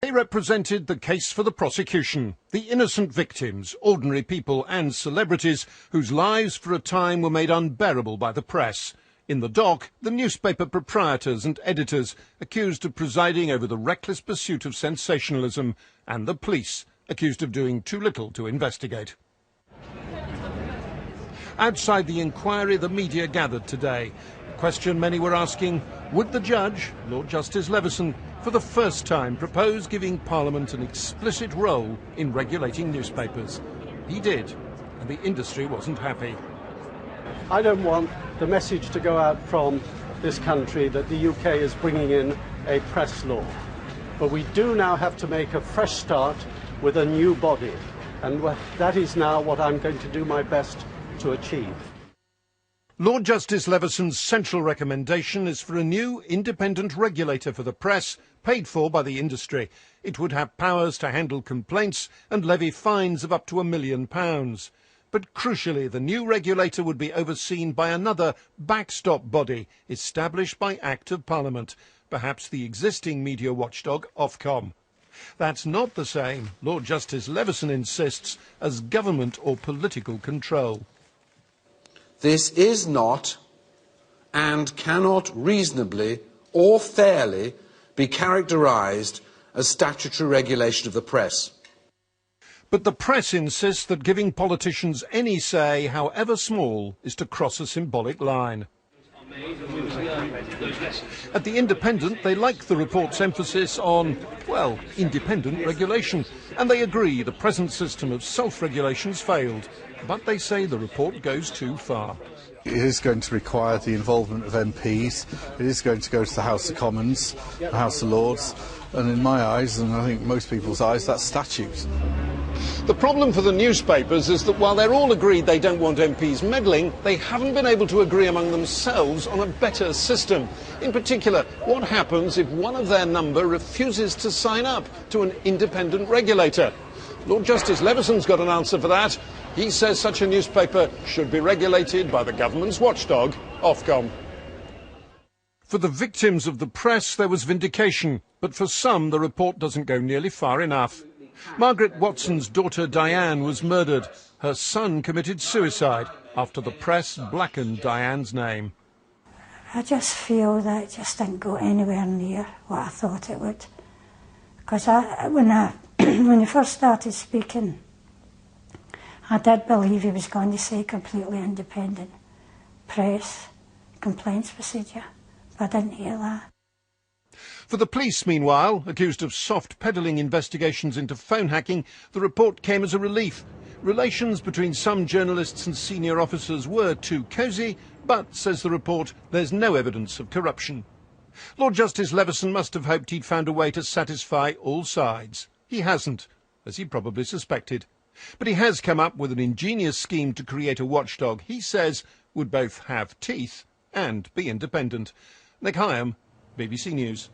They represented the case for the prosecution, the innocent victims, ordinary people and celebrities whose lives for a time were made unbearable by the press. In the dock, the newspaper proprietors and editors accused of presiding over the reckless pursuit of sensationalism, and the police accused of doing too little to investigate. Outside the inquiry, the media gathered today. The question many were asking, would the judge, Lord Justice Leveson, for the first time propose giving Parliament an explicit role in regulating newspapers? He did, and the industry wasn't happy. I don't want the message to go out from this country that the UK is bringing in a press law. But we do now have to make a fresh start with a new body, and that is now what I'm going to do my best to achieve. Lord Justice Leveson's central recommendation is for a new independent regulator for the press, paid for by the industry. It would have powers to handle complaints and levy fines of up to £1 million. But crucially, the new regulator would be overseen by another backstop body established by Act of Parliament, perhaps the existing media watchdog Ofcom. That's not the same, Lord Justice Leveson insists, as government or political control. This is not and cannot reasonably or fairly be characterised as statutory regulation of the press. But the press insists that giving politicians any say, however small, is to cross a symbolic line. At The Independent, they like the report's emphasis on, well, independent regulation, and they agree the present system of self-regulation's failed. But they say the report goes too far. It is going to require the involvement of MPs. It is going to go to the House of Commons, the House of Lords, and in my eyes, and I think most people's eyes, that's statute. The problem for the newspapers is that while they're all agreed they don't want MPs meddling, they haven't been able to agree among themselves on a better system. In particular, what happens if one of their number refuses to sign up to an independent regulator? Lord Justice Leveson's got an answer for that. He says such a newspaper should be regulated by the government's watchdog, Ofcom. For the victims of the press, there was vindication, but for some, the report doesn't go nearly far enough. Margaret Watson's daughter Diane was murdered. Her son committed suicide after the press blackened Diane's name. I just feel that it just didn't go anywhere near what I thought it would. Because when he first started speaking, I did believe he was going to say completely independent press complaints procedure, but I didn't hear that. For the police, meanwhile, accused of soft-pedalling investigations into phone hacking, the report came as a relief. Relations between some journalists and senior officers were too cosy, but, says the report, there's no evidence of corruption. Lord Justice Leveson must have hoped he'd found a way to satisfy all sides. He hasn't, as he probably suspected. But he has come up with an ingenious scheme to create a watchdog he says would both have teeth and be independent. Nick Hyam, BBC News.